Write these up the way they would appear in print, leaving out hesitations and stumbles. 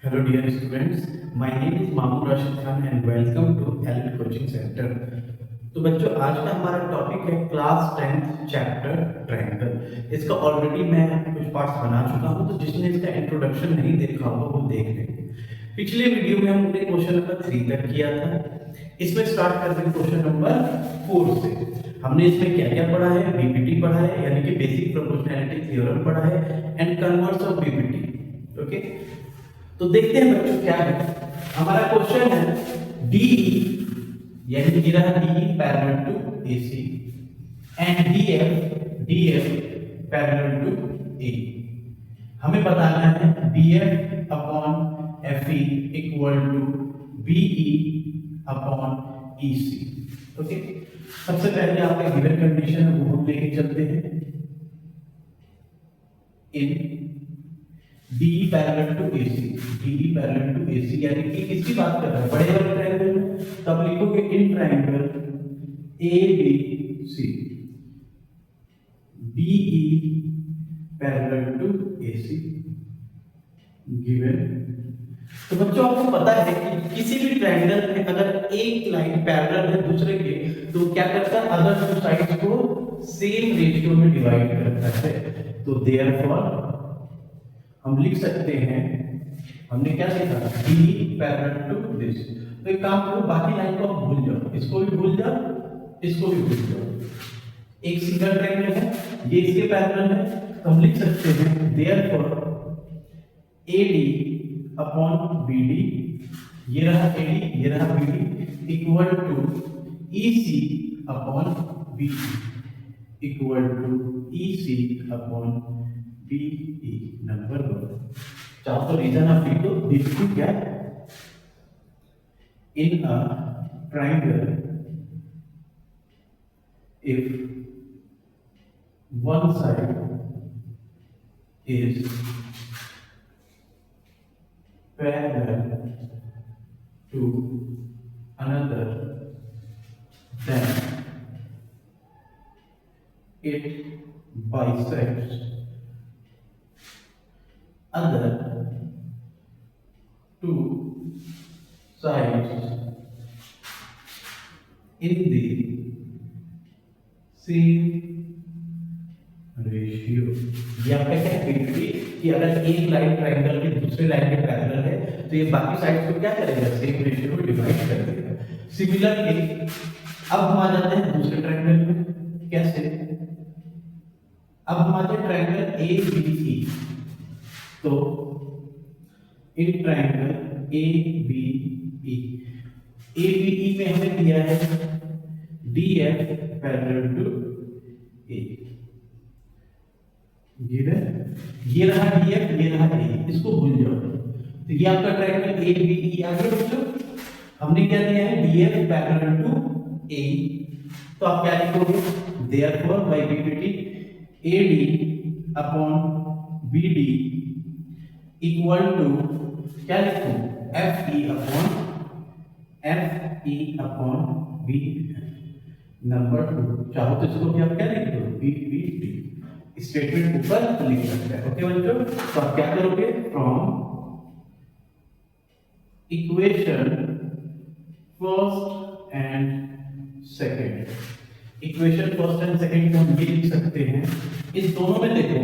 Hello dear students, my name is Mamu Rashid Khan and welcome to Elite Coaching Center। तो बच्चों आज का हमारा टॉपिक है क्लास 10th चैप्टर ट्रायंगल। इसका ऑलरेडी मैं कुछ पार्ट्स बना चुका हूँ, तो जिसने इसका इंट्रोडक्शन नहीं देखा होगा वो देख लेंगे। पिछले वीडियो में हमने क्वेश्चन नंबर 3 तक किया था। इसमें स्टार्ट करते हैं क्वेश्चन नंबर 4 से। हमने इसमें क्या क्या पढ़ा है, बीपीटी पढ़ा है यानी कि बेसिक प्रोपोर्शनैलिटी थ्योरम पढ़ा है and converse of BPT. Okay, तो देखते हैं बच्चों क्या है। हमारा क्वेश्चन है डी यानी कि रहा D parallel to AC and DF parallel to A. हमें बताना है DF upon FE equal to BE upon EC. Okay, सबसे पहले आपका गिवन कंडीशन है वो हम लेके चलते हैं। In D parallel to AC, D parallel to AC यानी कि किसकी बात कर रहे हैं, बड़े वाले ट्रायंगल में। तब लिखोगे in triangle A B C DE parallel to AC given. तो बच्चों आपको पता है कि किसी भी ट्रायंगल में अगर एक लाइन पैरेलल है दूसरे के, तो क्या करता है, अदर टू साइड्स को सेम रेशियो में डिवाइड करता है। तो देयरफॉर हम लिख सकते हैं, हमने क्या सीखा, डी पैरेलल टू दिस। तो एक काम करो, बाकी लाइन को आप भूल जाओ, इसको भी भूल जाओ, इसको भी भूल जाओ। एक सिंगल ट्रायंगल है, ये इसके पैरेलल है, तो हम लिख सकते हैं देयरफॉर AD अपॉन BD, ये रहा AD, ये रहा BD equal to EC upon BE equal to EC upon BE। Number 1 चाहो तो रीजन आप लिख दो। देखो क्या, in a triangle if one side is parallel to another then it bisects other two sides in the same ratio। ये आपका क्या है कि अगर एक लाइन ट्रायंगल के दूसरे लाइन के पैरेलल है तो ये बाकी साइड्स को क्या करेगा, सेम रेशियो में डिवाइड कर देगा। सिमिलरली अब हम आ जाते हैं दूसरे ट्रायंगल में। कैसे, अब हम आते हैं ट्रायंगल ABE। तो इन ट्रायंगल ABE में हमें दिया है DF पैरेलल टू A। ये रहा DF, ये रहा A, इसको भूल जाओ। तो ये आपका ट्रायंगल ABE आ गया बच्चों। हमने क्या दिया है, DF पैरेलल टू A। तो आप क्या लिखोगे, therefore by BPT AD upon BD equal to क्या लिखूं, FE अपॉन B। नंबर 2 चाहो तो इसको भी आप क्या लिख दो, BPT। स्टेटमेंट ऊपर लिख सकते हैं। ओके बच्चों, तो आप क्या करोगे, from equation first and second, equation first and second को हम ये लिख सकते हैं। इस दोनों में देखो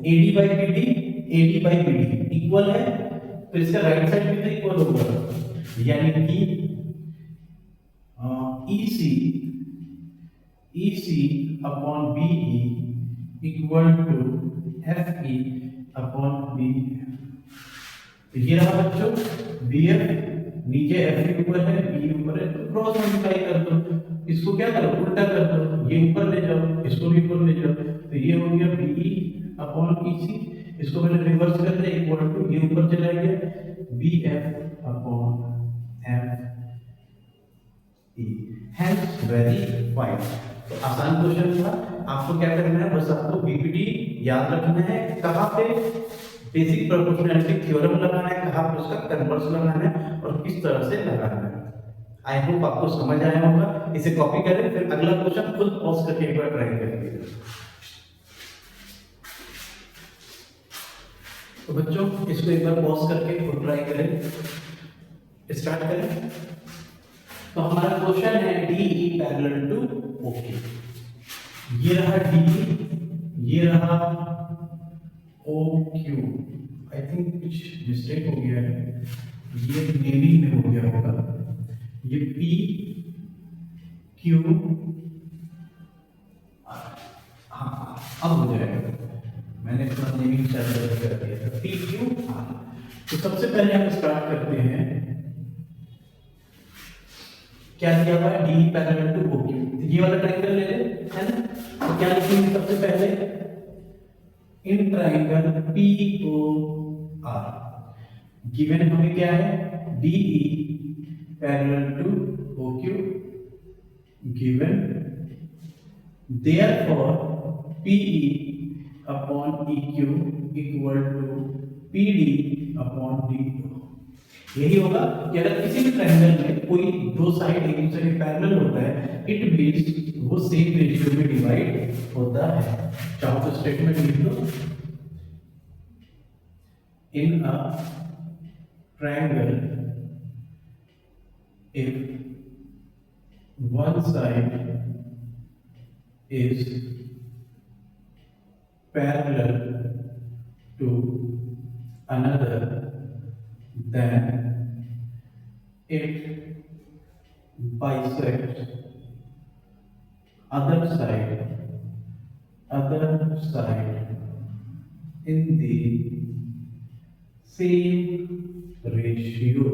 AD बाई BD इक्वल है, तो इसका राइट साइड भी तो इक्वल होगा, यानी कि EC upon BE equal to FE upon BE। तो ये रहा बच्चों BF, नीचे FE ऊपर है, BE ऊपर है, तो क्रॉस मल्टीप्लाई कर दो। इसको क्या करो, उल्टा कर दो, ये ऊपर ले जाओ, इसको भी ऊपर ले जाओ। तो ये हो गया BE अपॉन EC, इसको मैंने रिवर्स कर दिया, इक्वल टू ये ऊपर चला गया BF upon FE। Hence very fine. तो आसान क्वेश्चन था। आपको क्या करना है, बस आपको बीपीटी याद रखना है, कहाँ पे बेसिक प्रोपोर्शनैलिटी थ्योरम लगाना है, कहाँ पे उसका कन्वर्स लगाना है और किस तरह से लगाना है। आई होप आपको समझ आया होगा। इसे कॉपी करें, फिर अगला क्वेश्चन खुद पॉज करके एक बार ट्राई करेंगे। तो बच्चों इसको एक बार पॉज करके खुद ट्राई करें, स्टार्ट करें। तो हमारा क्वेश्चन है D E parallel to okay. ये रहा डी, ये रहा ओ क्यू। आई थिंक कुछ मिस्टेक हो गया है, ये नेवी में हो गया होगा। ये पी क्यू, हाँ अब हो जाएगा, मैंने थोड़ा नेमिंग स्टाइल कर दिया था। P Q R. तो सबसे पहले हम स्टार्ट करते हैं, क्या दिया हुआ है, D parallel to O Q. ये वाला ट्रायंगल ले ले, है ना। तो क्या लिखेंगे सबसे पहले, in triangle P O R given हमें क्या है, D E parallel to O Q given, therefore PE upon EQ equal to PD upon DO। यही होगा कि अगर किसी भी ट्रायंगल में कोई दो साइड एक दूसरे के पैरेलल होता है, इट मींस वो सेम रेशियो में डिवाइड होता है। चाहो तो स्टेटमेंट लिख लो, in a triangle if one side is parallel to another, then it bisects other side in the same ratio.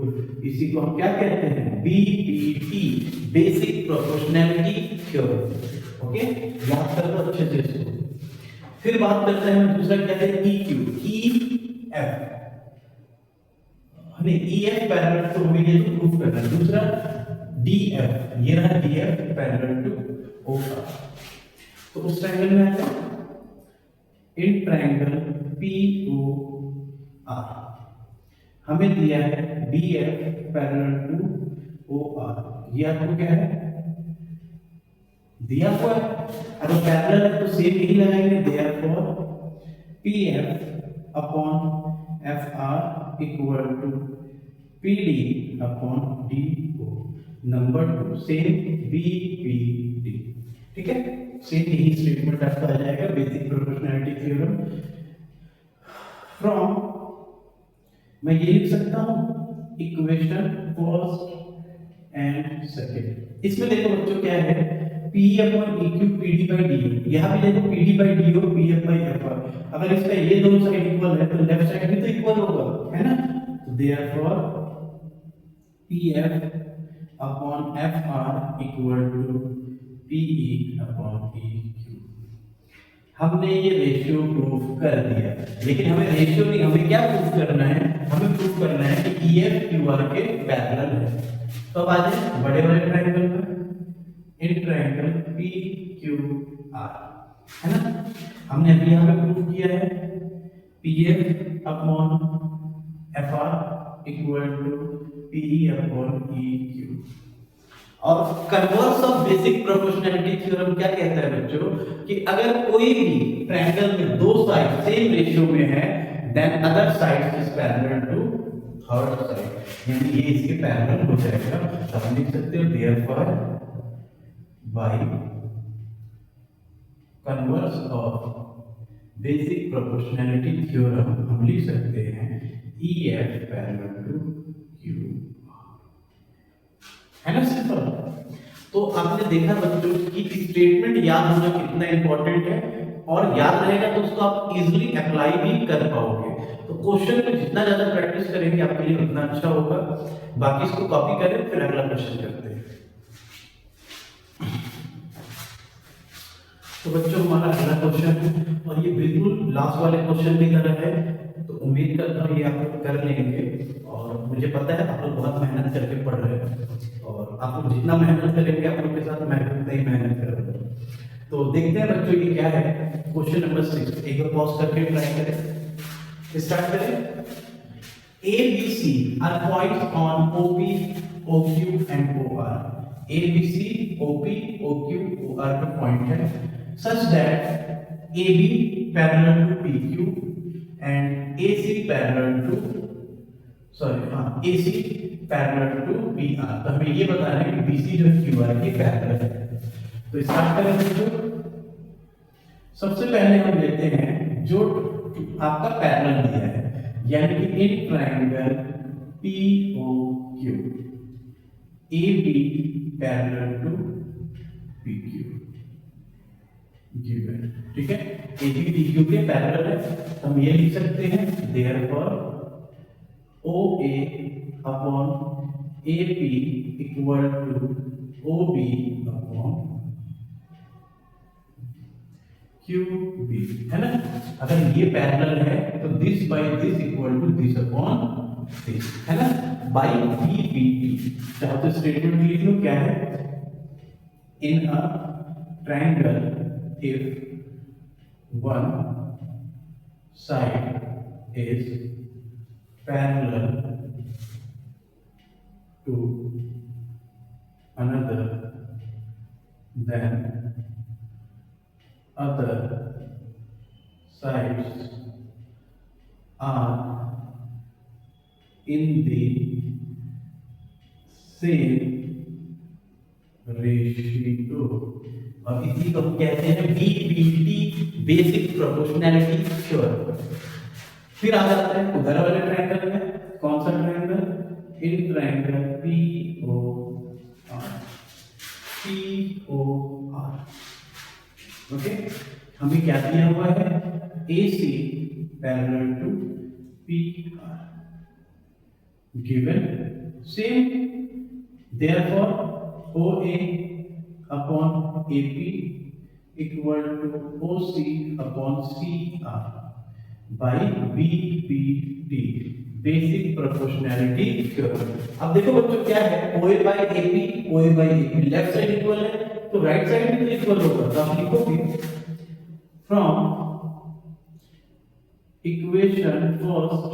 इसी को हम क्या कहते हैं, BPT, basic proportionality theorem. Okay, याद कर लो अच्छे से इसको। फिर बात करते हैं हम दूसरा क्या है, EQ, EF। हमें EF पैरेलल टू हमें तो प्रूफ करना है। दूसरा DF, ये रहा DF पैरेलल टू OR। तो उस ट्रायंगल में आएगा इन ट्रायंगल POR हमें दिया है BF पैरेलल टू OR। ये आपको क्या है दिया हुआ है, अगर पैरेलल है तो सेम यही लगाएंगे, therefore PF upon FR equal to PD upon DO। Number 2 same BPD। ठीक है, सेम यही स्टेटमेंट आपका आ जाएगा, बेसिक प्रोपोर्शनैलिटी थ्योरम फ्रॉम, मैं ये लिख सकता हूं इक्वेशन फर्स्ट एंड सेकंड। इसमें देखो बच्चों क्या है, P upon EQ PD by DO। यहाँ भी देखो PD by DO PF by FR। अगर इसका ये दोनों साइड इक्वल है तो लेफ्ट साइड भी तो इक्वल होगा, है ना। तो therefore PF upon FR equal to PE upon EQ। हमने ये रेशियो प्रूफ कर दिया, लेकिन हमें रेशियो नहीं, हमें क्या प्रूफ करना है, हमें प्रूफ करना है कि EF QR के पैरेलल है। तो अब आ जाए बड़े बड़े ट्रायंगल पर, इन ट्रायंगल PQR, है ना। हमने अभी यहाँ पे प्रूफ किया है PF upon FR equal to PE upon EQ। और converse of basic proportionality theorem क्या कहता है बच्चों, कि अगर कोई भी ट्रायंगल में दो साइड सेम रेशियो में है, then other side is parallel to third side, यानी ये इसके पैरेलल हो जाएगा। तो हम लिख सकते हो therefore by converse of basic proportionality theorem हम लिख सकते हैं EF पैरेलल टू Q, है ना, सिंपल। तो आपने देखा बच्चों कि स्टेटमेंट याद होना कितना इंपॉर्टेंट है, और याद रहेगा तो उसको आप इजीली अप्लाई भी कर पाओगे। तो क्वेश्चन में जितना ज्यादा प्रैक्टिस करेंगे आपके लिए उतना अच्छा होगा। बाकी इसको कॉपी करें, फिर अगला क्वेश्चन करते हैं। तो बच्चों हमारा अगला क्वेश्चन, और ये बिल्कुल लास्ट वाले क्वेश्चन की तरह है, तो उम्मीद करता हूँ ये आप लोग कर लेंगे। और मुझे पता है आप लोग बहुत मेहनत करके पढ़ रहे हैं, और आप लोग जितना मेहनत करेंगे आप लोग के साथ मैं उतना ही मेहनत करूंगा। तो देखते हैं बच्चों ये क्या है, क्वेश्चन नंबर 6। एक बार पॉज करके ट्राई करें, स्टार्ट करें। ABC are points on OP, OQ and OR। ABC, OP, OQ, OR पे पॉइंट है, such that AB parallel to PQ and AC parallel to AC parallel to PR। तो हमें ये बताना है कि BC जो है QR के पैरेलल है। तो स्टार्ट करें बच्चों। सबसे पहले हम लेते हैं जो आपका पैरेलल दिया है, यानी कि in triangle POQ AB parallel to PQ given, ठीक है। AB PQ के पैरेलल है, हम ये लिख सकते हैं therefore OA upon AP equal to OB upon QB, है ना। अगर ये पैरेलल है तो this by this equal to this upon this, है ना, बाय BPT। चाहे तो स्टेटमेंट लिख लो, क्या है, in a triangle if one side is parallel to another then other sides are in the same ratio, और इसी को कहते हैं BPT, बेसिक प्रोपोर्शनैलिटी थ्योरम। फिर आ जाता है उधर वाले ट्रायंगल में, कौन सा triangle, in triangle POR। Okay, हमें क्या दिया हुआ है, AC parallel to PR given, same therefore OA upon AP equal to OC upon CR by BPT, basic proportionality theorem. अब देखो बच्चों क्या है, OA by AP left side equal है तो राइट साइड भी इक्वल होगा। तो आप लिखोगे from equation first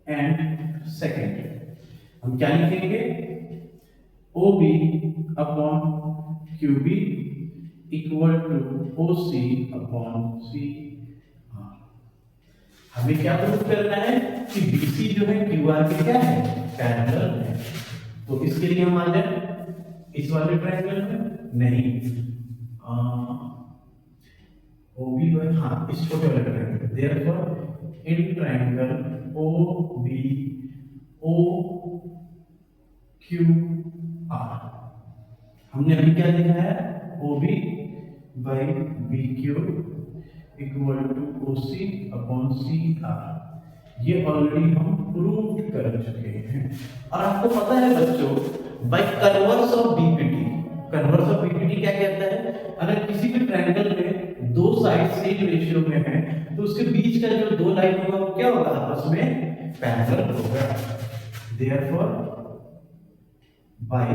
and second, हम क्या लिखेंगे, OB upon QB equal to OC upon CR। हमें क्या प्रूव करना है कि BC जो है QR के क्या है, पैरेलल है। तो इसके लिए हम आ जाए इस वाले ट्रायंगल में, नहीं OB बाय, हाँ, इस छोटे वाले triangle, therefore in triangle OBOQR हमने अभी क्या लिखा है, OB by BQ equal to OC upon CR। ये ऑलरेडी हम प्रूव कर चुके हैं। और आपको पता है बच्चों, by converse of BPT, converse of BPT क्या कहता है, अगर किसी भी ट्रायंगल में दो साइड सेम रेशियो में है तो उसके बीच का जो दो लाइन होगा वो क्या होगा, आपस में पैरेलल होगा। Therefore by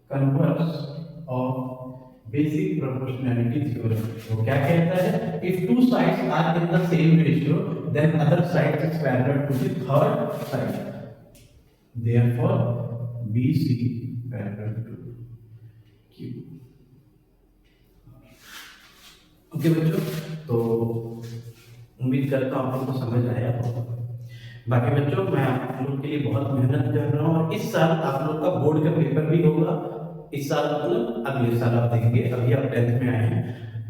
converse of basic proportionality theorem, वो क्या कहता है, if two sides are in the same ratio then other side is parallel to the third side, therefore BC parallel to Q। Okay बच्चों, तो उम्मीद करता हूँ आप लोगों को समझ आया होगा। बाकी बच्चों मैं आप लोगों के लिए बहुत मेहनत कर रहा हूँ और इस साल आप लोग का बोर्ड का पेपर भी होगा। इस साल मतलब अगले साल आप देंगे, अभी आप 10th में आए हैं।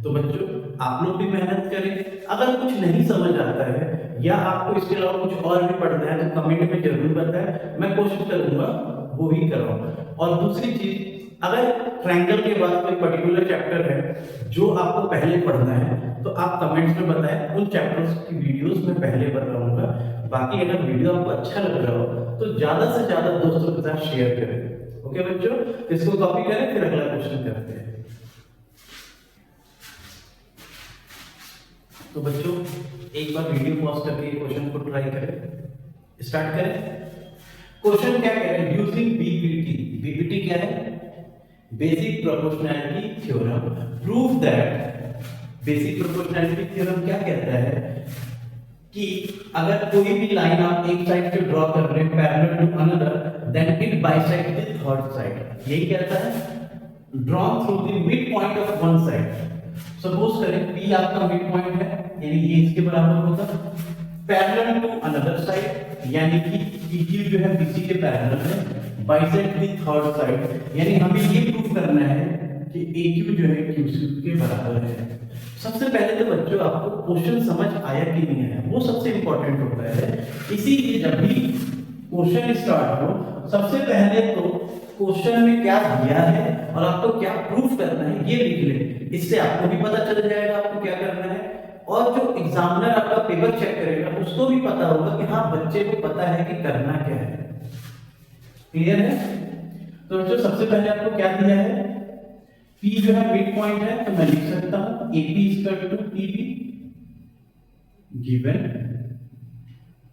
तो बच्चों आप लोग भी मेहनत करें। अगर कुछ नहीं समझ आता है या आपको इसके अलावा कुछ और भी पढ़ना है तो कमेंट में जरूर बताएं, मैं कोशिश करूंगा वो ही कराऊं। और दूसरी चीज, अगर ट्रायंगल के बाद कोई पर्टिकुलर चैप्टर है जो आपको पहले पढ़ना है तो आप कमेंट्स में बताएं, उन चैप्टर्स की वीडियोस में पहले बताऊंगा। बाकी अगर वीडियो आपको अच्छा लग रहा हो तो ज्यादा से ज्यादा दोस्तों के साथ शेयर करें। ओके बच्चों, तो इसको कॉपी करें, फिर अगला क्वेश्चन करते हैं। तो बच्चों एक बार वीडियो पॉज करके क्वेश्चन को ट्राई करें, स्टार्ट करें। क्वेश्चन क्या कह रहे हैं, यूजिंग बीपीटी क्या है, basic proportionality theorem, prove that. Basic proportionality theorem क्या कहता है कि अगर कोई भी लाइन आप एक साइड से ड्रॉ कर रहे हैं parallel to another then it bisect the third side, यही कहता है। Draw through the mid point of one side, suppose करें P आपका मिड पॉइंट है, यानी ये इसके बराबर होगा, पैरेलल टू अनदर साइड, यानी कि PQ जो है BC के पैरेलल है, बाइसेक्ट द थर्ड साइड, यानी हमें ये प्रूव करना है कि AQ जो है QC के बराबर है। सबसे पहले तो बच्चों आपको क्वेश्चन समझ आया कि नहीं आया, वो सबसे इंपॉर्टेंट होता है। इसीलिए जब भी क्वेश्चन स्टार्ट हो, सबसे पहले तो क्वेश्चन में क्या दिया है और आपको क्या प्रूफ करना है ये लिख ले। इससे आपको भी पता चल जाएगा आपको क्या करना है, और जो एग्जामिनर आपका पेपर चेक करेगा उसको भी पता होगा कि हाँ बच्चे को पता है कि करना क्या है। क्लियर है? तो बच्चों सबसे पहले आपको क्या दिया है, P जो है मिड पॉइंट है, तो मैं लिख सकता हूं AP equal to PB given.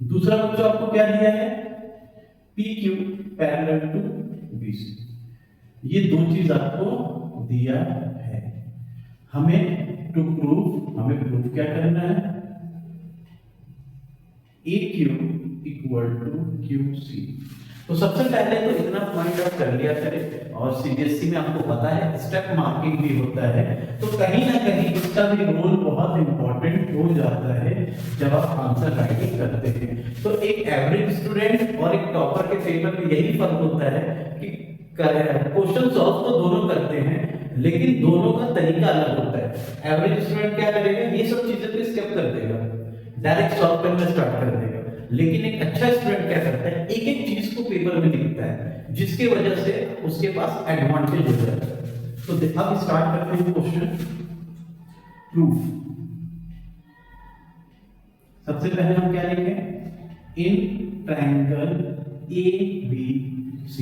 दूसरा बच्चों आपको क्या दिया है, PQ पैरेलल टू BC। ये दो चीज आपको दिया है। हमें टू प्रूफ, हमें प्रूफ क्या करना है, AQ इक्वल टू QC। तो सबसे पहले तो इतना पॉइंट आउट कर लिया करें, और सीबीएसई में आपको पता है स्टेप मार्किंग भी होता है, तो कहीं ना कहीं इसका भी रोल बहुत इंपॉर्टेंट हो जाता है जब आप आंसर राइटिंग करते हैं। तो एक एवरेज स्टूडेंट और एक टॉपर के पेपर में यही फर्क होता है कि क्वेश्चन सॉल्व तो दोनों करते हैं, लेकिन दोनों का तरीका अलग होता है। एवरेज स्टूडेंट क्या करेगा, ये सब चीजें तो स्किप कर देगा, डायरेक्ट सॉल्व करना स्टार्ट कर देगा। लेकिन एक अच्छा स्टूडेंट क्या करता है, एक एक चीज को पेपर में लिखता है, जिसकी वजह से उसके पास एडवांटेज हो जाता है। तो अब स्टार्ट करते हैं क्वेश्चन प्रूफ। सबसे पहले हम क्या लिखें, in triangle ABC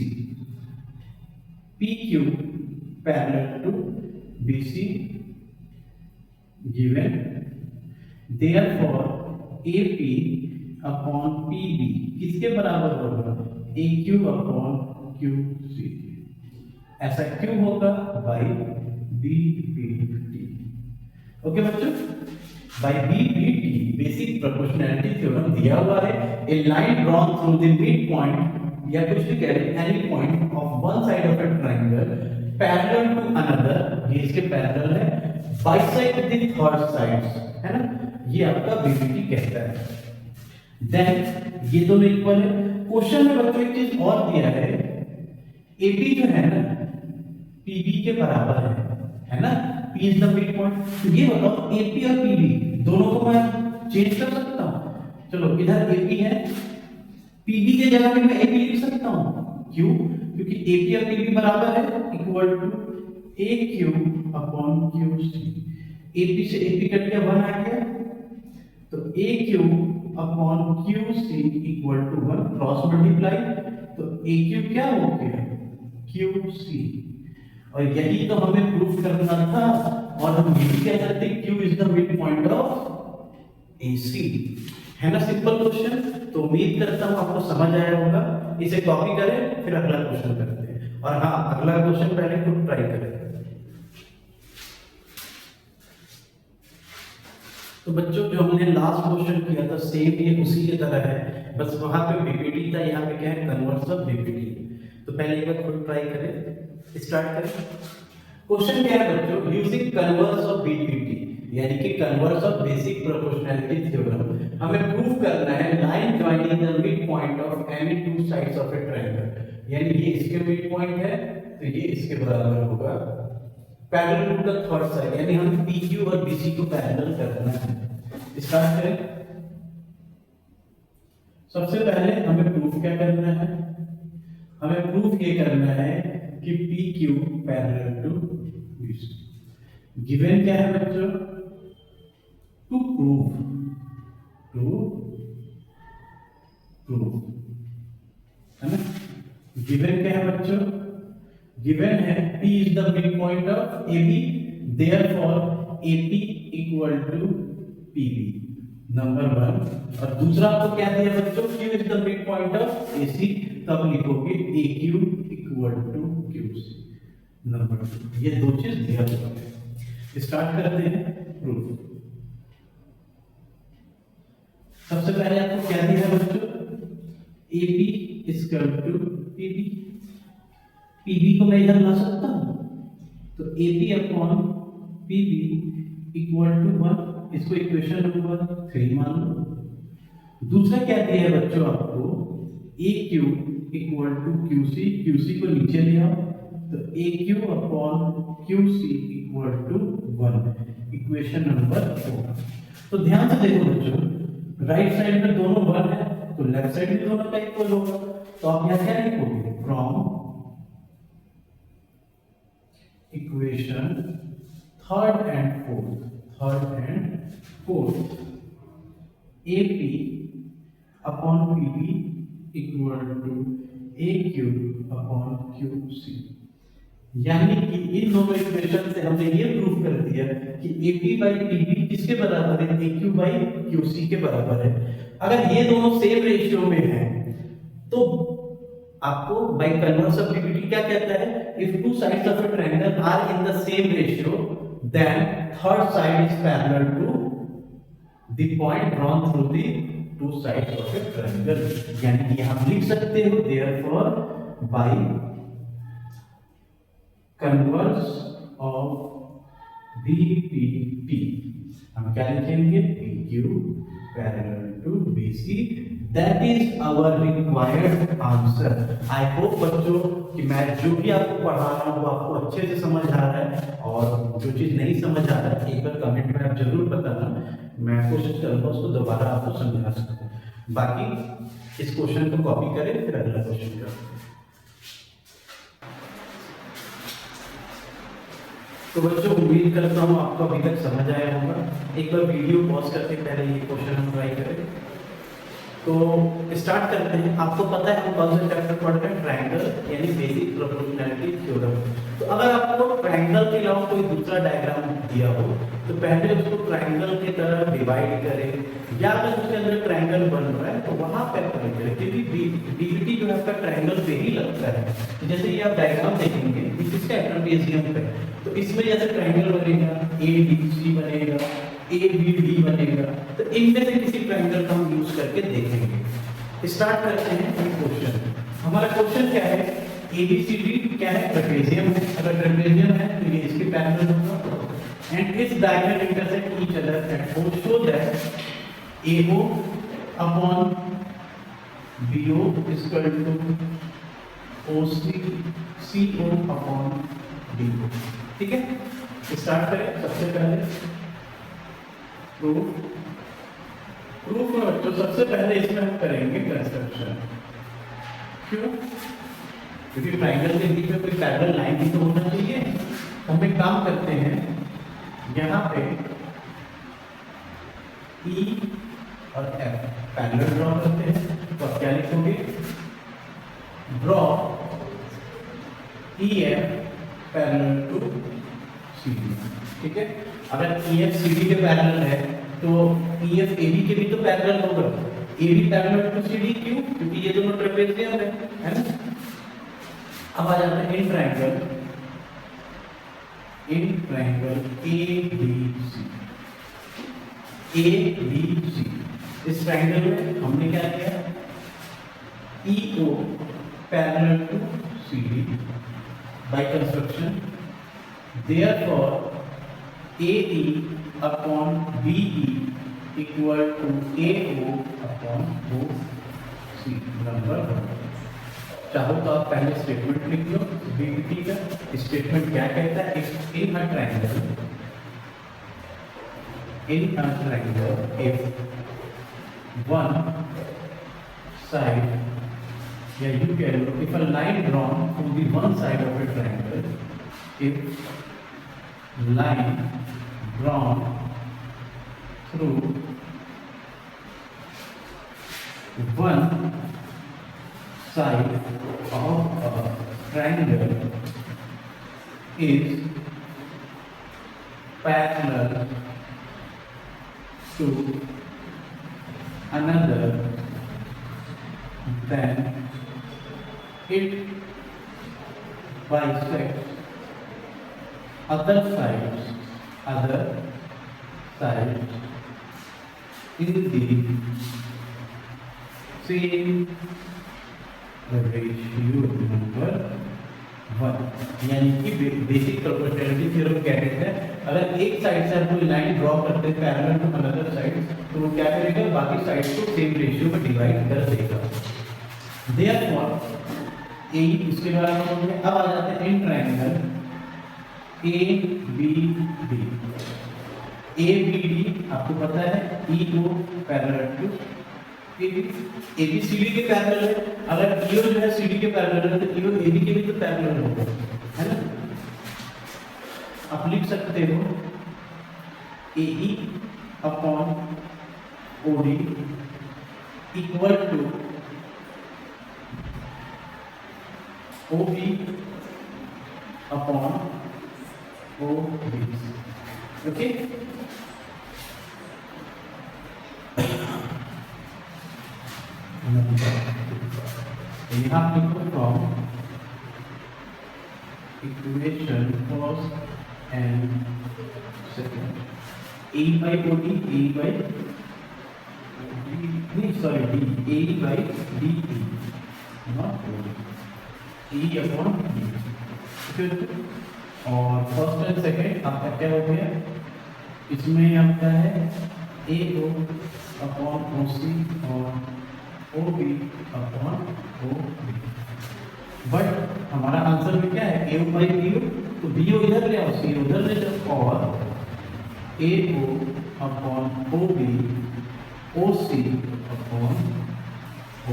PQ parallel to BC given, therefore AP upon PB किसके बराबर होगा, AQ अपॉन QC। ऐसा क्यों होगा, बाई BPT। ओके बच्चों, by BPT basic proportionality theorem दिया हुआ है। A line drawn through the mid point, या कुछ भी कह रहे हैं, any point of one side of a triangle parallel to another, ये इसके पैरेलल है, बाइसेक्ट द थर्ड साइड्स, है ना, ये आपका BPT कहता है। देन ये दोनों इक्वल है। क्वेश्चन में बच्चों एक चीज और दिया है, AP जो है ना PB के बराबर है ना, P is the mid point. तो ये बताओ AP और PB दोनों को मैं चेंज कर सकता हूं। चलो इधर AP है, PB के जगह पे मैं AP लिख सकता हूं। क्यों? क्योंकि AP और PB बराबर है, equal to AQ upon QC। AP से AP कट गया, 1 आ गया, तो AQ upon QC equal to 1, cross multiply, तो AQ क्या हो गया, QC। और यही तो हमें प्रूफ करना था, और हम ये भी कह सकते हैं Q is the mid point of AC। है ना सिंपल क्वेश्चन। तो उम्मीद करता हूं आपको समझ आया होगा। इसे कॉपी करें, फिर अगला क्वेश्चन करते हैं। और हाँ, अगला क्वेश्चन पहले खुद ट्राई करें। तो बच्चों जो हमने लास्ट क्वेश्चन किया था सेम ये उसी की तरह है, बस वहां पे BPT था, यहाँ पे क्या है, कन्वर्स ऑफ BPT। तो पहले एक बार खुद ट्राई करें, स्टार्ट करें। क्वेश्चन क्या है बच्चों, यूजिंग कन्वर्स ऑफ BPT, यानी कि converse of basic proportionality theorem, हमें प्रूव करना है line joining the mid point of any two sides of a triangle, यानी ये इसके मिड पॉइंट है तो ये इसके बराबर होगा, parallel to the third side, यानी हम PQ और BC को पैरेलल करना है। स्टार्ट करें। सबसे पहले हमें प्रूफ क्या करना है, हमें प्रूफ ये करना है कि PQ parallel to BC। Given क्या है बच्चों, टू प्रूफ है ना। गिवन क्या है बच्चों, गिवन है P is the midpoint of AB, therefore AP equal to PB, number 1। और दूसरा आपको क्या दिया बच्चों, Q is the midpoint of AC, तब लिखोगे AQ equal to QC, number 2। ये दो चीज दिया हुआ है। स्टार्ट करते हैं प्रूफ। सबसे पहले आपको क्या दिया है बच्चों, AP is equal to PB। PB को मैं इधर ला सकता हूं, तो AP upon PB equal to 1, इसको इक्वेशन नंबर 3 मान लो। दूसरा क्या दिया है बच्चों आपको, A Q equal to Q C, Q C को नीचे ले आओ, तो A Q upon Q C equal to 1, equation number 4। तो ध्यान से देखो बच्चों, राइट साइड में दोनों 1 है तो लेफ्ट साइड में दोनों का इक्वल होगा, तो आप यहां क्या लिखोगे, from equation third and fourth AP upon PB equal to AQ upon QC। यानी कि इन दोनों इक्वेशन से हमने ये प्रूव कर दिया कि AP बाई PB किसके बराबर है, AQ बाई QC के बराबर है। अगर ये दोनों सेम रेशियो में हैं तो आपको बाय कन्वर्स सब्स्टिट्यूशन क्या कहता है, if two sides of a triangle are in the same ratio then third side is parallel to the point drawn through the two sides of a triangle. यानी कि हम लिख सकते हो therefore by converse of BPP हम क्या लिखेंगे, PQ parallel to BC। That is our required answer. I hope बच्चों कि मैं जो भी आपको पढ़ा रहा हूँ वो आपको अच्छे से समझ आ रहा है, और जो चीज नहीं समझ आ रहा है एक बार कमेंट में आप जरूर बताना, मैं कोशिश करूंगा उसको दोबारा आपको समझा सकूं। बाकी इस क्वेश्चन को कॉपी करें, फिर अगला क्वेश्चन करें। तो बच्चों उम्मीद करता हूँ आपको अभी तक समझ आया होगा। एक बार वीडियो पॉज करके पहले ये क्वेश्चन हम ट्राई करें। तो स्टार्ट करते हैं। आपको पता है हम कौन सा चैप्टर पढ़ रहे हैं, ट्रायंगल यानी बेसिक प्रोपोर्शनैलिटी थ्योरम। तो अगर आपको ट्रायंगल के अलावा कोई दूसरा डायग्राम दिया हो तो पहले उसको ट्रायंगल की तरह डिवाइड करें, या अगर उसके अंदर ट्रायंगल बन रहा है तो वहां पे अप्लाई करें, क्योंकि डीबीटी जो है आपका ट्रायंगल पे ही लगता है। तो जैसे ये आप डायग्राम देखेंगे कि किसका ट्रेपेजियम पे, तो इसमें जैसे ट्रायंगल बनेगा, ADC बनेगा, ABD बनेगा, तो इनमें से किसी ट्रायंगल का हम यूज करके देखेंगे। स्टार्ट करते हैं क्वेश्चन। हमारा क्वेश्चन क्या है, ABCD क्या है, ट्रेपेजियम है। अगर ट्रेपेजियम है तो ये इसके पैरेलल होगा, एंड इस diagonal intersect each other at O, show that AO upon BO is equal to OC CO upon DO। ठीक है, स्टार्ट करें। सबसे पहले प्रूफ में बच्चों सबसे पहले इसमें हम करेंगे कंस्ट्रक्शन। क्यों? क्योंकि ट्रायंगल के बीच में कोई पैरेलल लाइन भी तो होना चाहिए। हम एक काम करते हैं, यहाँ पे E और F पैरेलल ड्रॉ करते हैं। तो आप क्या लिखोगे, draw EF parallel to CD। ठीक है, अगर EF CD के पैरेलल है तो EF AB के भी तो पैरेलल होगा। AB पैरेलल टू CD क्यों? क्योंकि ये दोनों ट्रेपेजियम है ना। अब आ जाते हैं इन ट्रायंगल ABC। इस ट्रायंगल में हमने क्या किया, EO parallel to CD by construction. Therefore AE upon BE equal to AO upon OC। Number चाहो तो आप पहले स्टेटमेंट लिख लो। BPT का स्टेटमेंट क्या कहता है, in a triangle if one side, या you can, if a line drawn from the one side of a triangle, if line drawn through one side of a triangle is parallel to another, then it bisects other sides in the same ratio। Number 1 यानी कि basic proportionality theorem क्या कहता है, अगर एक side से हम कोई लाइन ड्रॉ करते हैं पैरेलल टू अनदर साइड, तो वो क्या करेगा, बाकी साइड को सेम रेशियो में डिवाइड कर देगा। देयरफॉर ए, इसके बारे में बोलते हैं। अब आ जाते हैं in triangle A B D. A B D आपको पता है E O parallel to A B C D के पैरेलल है। अगर ई ओ जो है सी डी के पैरेलल है, तो ई ओ ए बी के भी तो पैरेलल होगा, है ना। आप लिख सकते हो A E upon O D equal to O B upon O B. Okay, यहाँ लिखो from equation first and second A by O D, A by नहीं sorry D, A by D T, not E upon D. और first and second आपका क्या हो गया, इसमें आपका है ए ओ अपॉन ओ सी और O B upon O B. But हमारा आंसर में क्या है, ए ओ बाई बी ओ, तो बी ओ इधर ले आओ, सी उधर ले जाओ, और A O upon O B O C upon O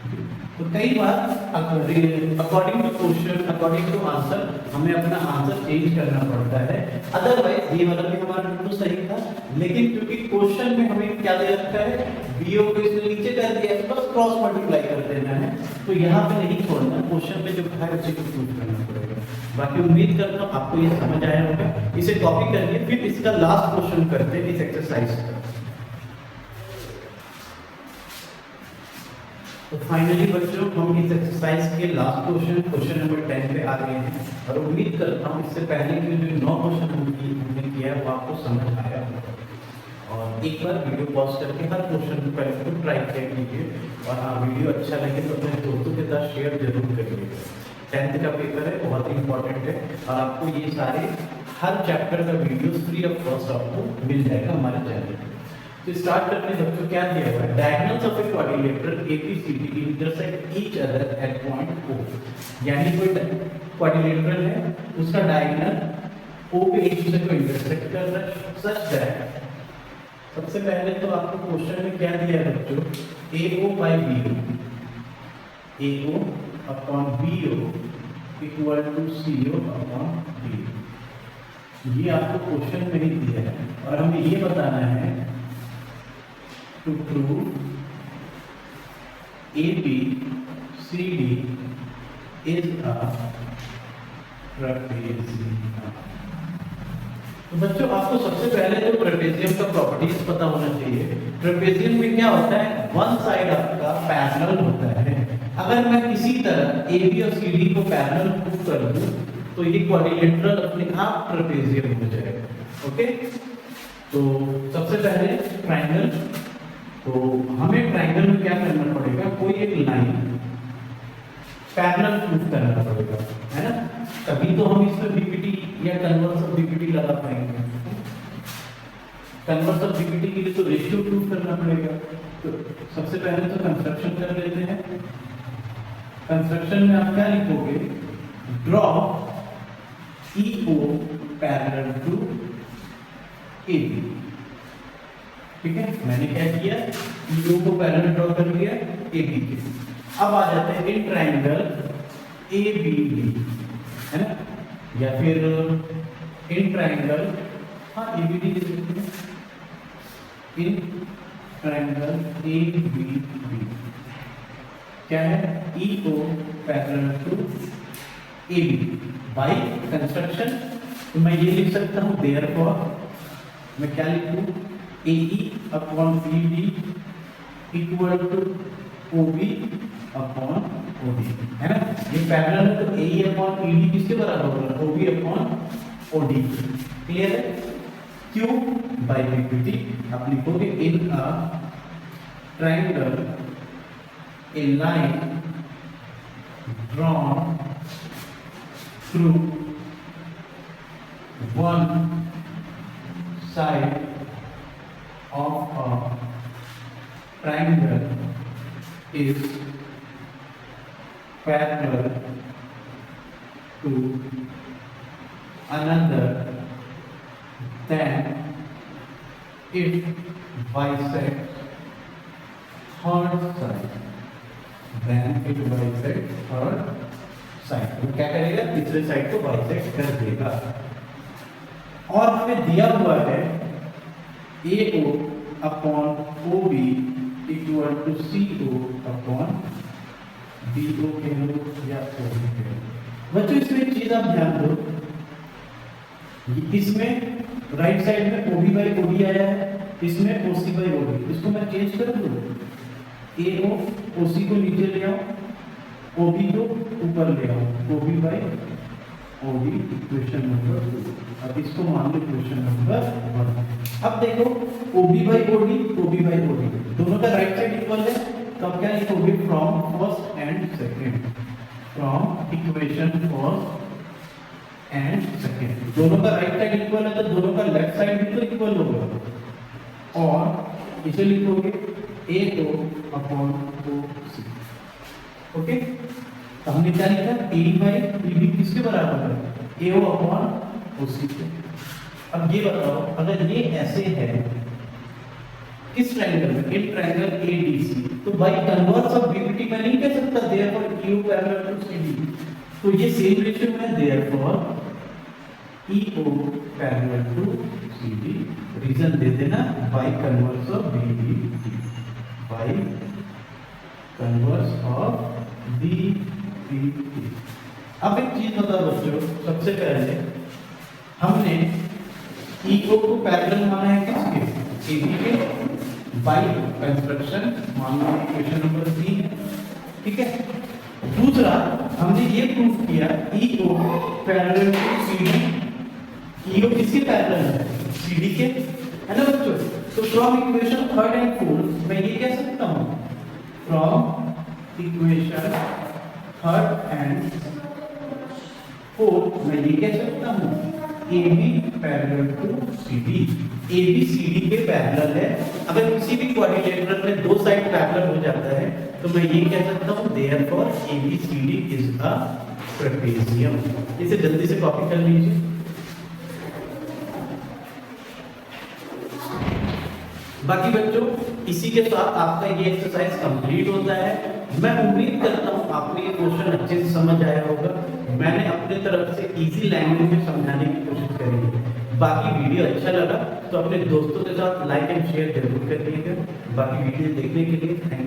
B. तो कई बार according to question, according to answer हमें अपना आंसर चेंज करना पड़ता है। अदरवाइज ये वाला भी हमारा बिल्कुल सही था, लेकिन क्योंकि क्वेश्चन में हमें क्या दे रखा है, बीओ को इसने नीचे कर दिया है, बस क्रॉस मल्टीप्लाई कर देना है, तो यहाँ पे नहीं छोड़ना, क्वेश्चन में जो है उसे को प्रूव करना पड़ेगा। बाकी उम्मीद करता हूँ आपको ये समझ आया होगा। इसे कॉपी करिए, फिर इसका लास्ट क्वेश्चन करते हैं इस एक्सरसाइज का। तो फाइनली बच्चों हम इस एक्सरसाइज के लास्ट क्वेश्चन नंबर 10 पे आ गए हैं, और उम्मीद करता हूँ इससे पहले के जो 9 क्वेश्चन हमने किया है वो आपको समझ आया होगा। और एक बार वीडियो पॉज करके हर क्वेश्चन को पहले तो ट्राई कर लीजिए, और हाँ वीडियो अच्छा लगे तो अपने दोस्तों के साथ शेयर जरूर करिए। 10th का पेपर है, बहुत ही इंपॉर्टेंट है, और आपको ये सारे हर चैप्टर का वीडियो फ्री ऑफ कॉस्ट आपको मिल जाएगा हमारे चैनल पर। तो स्टार्ट करते हैं बच्चों, क्या दिया हुआ है, diagonals of a quadrilateral ABCD intersect each other at point O. यानी कोई क्वाड्रिलेटरल है, उसका डायगोनल ओ पे एक दूसरे को इंटरसेक्ट कर रहा है, सच दैट सबसे पहले तो आपको क्वेश्चन में क्या दिया है बच्चों, A O by B O, A O upon B O equal to C O upon B. ये आपको क्वेश्चन में ही दिया है, और हमें ये बताना है to prove ABCD is a trapezium। तो बच्चों आपको सबसे पहले जो ट्रेपेजियम का प्रॉपर्टीज पता होना चाहिए। ट्रेपेजियम में क्या होता है, वन साइड आपका पैरेलल होता है। अगर मैं किसी तरह AB और CD को पैरेलल प्रूव कर दूं तो ये क्वाड्रिलेटरल अपने आप ट्रेपेजियम हो जाएगा। ओके, तो सबसे पहले ट्रायंगल, तो हमें ट्रायंगल में क्या करना पड़ेगा, कोई एक लाइन पैरेलल प्रूफ करना पड़ेगा, है ना, तभी तो हम इसमें बीपीटी या कन्वर्स ऑफ बीपीटी लगा पाएंगे। कन्वर्स ऑफ बीपीटी के लिए तो रेशियो प्रूफ करना पड़ेगा। तो सबसे पहले तो कंस्ट्रक्शन कर लेते हैं। कंस्ट्रक्शन में आप क्या लिखोगे, draw EO parallel to AB। ठीक है, मैंने क्या किया, EO को पैरेलल ड्रॉ कर लिया AB के। अब आ जाते हैं इन ट्रायंगल ABD, है ना, या फिर इन ट्रायंगल, हाँ ABD लिखते हैं, इन ट्रायंगल ABD क्या है, EO parallel to AB by construction. तो मैं ये लिख सकता हूँ, देयरफॉर मैं क्या लिखूं, AE upon BD equal to OB upon OD, है ना, ये पैरेलल है, तो AE अपॉन ED किसके बराबर होगा, OB अपॉन OD। क्लियर है, क्यों, बाय BPT आप लिखोगे in a triangle a line drawn through one side of a triangle is parallel to another, then it bisects third side. Then it bisects third side. तो क्या करेगा? तीसरे side को bisect कर देगा। और हमें दिया हुआ है AO upon OB equal to CO upon BO के लो या OB के लो। बच्चों इसमें एक चीज आप ध्यान दो, इसमें राइट साइड में OB बाई OD आया है, इसमें OC बाई OD। इसको मैं चेंज कर दूं, AO OC को नीचे ले आओ, OB को ऊपर ले आओ, OB by OD equation number 2। अब इसको मान लो इक्वेशन नंबर 1। अब देखो OB by OD, OB by OD दोनों का राइट साइड इक्वल है, तो अब क्या लिखोगे? From first and second, from equation first and second. दोनों का राइट साइड इक्वल है तो दोनों का लेफ्ट साइड भी तो इक्वल होगा। और इसे लिखोगे AO अपॉन OC। ओके, तो हमने क्या लिखा? AD बाई BB किसके बराबर है? AO अपॉन OC के। अब ये बताओ, अगर ये ऐसे है किस ट्रायंगल में? इन ट्रायंगल ADC, तो बाय कन्वर्स ऑफ BBT मैं नहीं कह सकता therefore EO parallel to CD, तो ये सेम रेशियो में therefore EO parallel to CD। Reason दे देना by converse of BBT, by converse of BBT। अब एक चीज बताओ बच्चों, सबसे पहले हमने EO को पैरेलल माना है किसके? AB के। बाय कंस्ट्रक्शन मान लो इक्वेशन नंबर 3, ठीक है। दूसरा हमने ये प्रूफ किया EO parallel to CD। EO किसके पैरेलल है? CD के, है ना बच्चों? तो from equation 3rd and 4th मैं ये कह सकता हूँ, from equation 3rd and 4th मैं ये कह सकता हूँ AB parallel to CD। AB CD के पैरेलल है। अगर किसी भी क्वाड्रिलेटरल में दो साइड पैरेलल हो जाता है तो मैं ये कह सकता हूँ therefore ABCD is a trapezium. इसे जल्दी से कॉपी कर लीजिए। बाकी बच्चों इसी के साथ आपका ये एक्सरसाइज कंप्लीट होता है। मैं उम्मीद करता हूँ आपको ये क्वेश्चन अच्छे से समझ आया होगा। मैंने अपने तरफ से इजी लैंग्वेज में समझाने की कोशिश करी है। बाकी वीडियो अच्छा लगा तो अपने दोस्तों के साथ लाइक एंड शेयर जरूर करिएगा। बाकी वीडियो देखने के लिए थैंक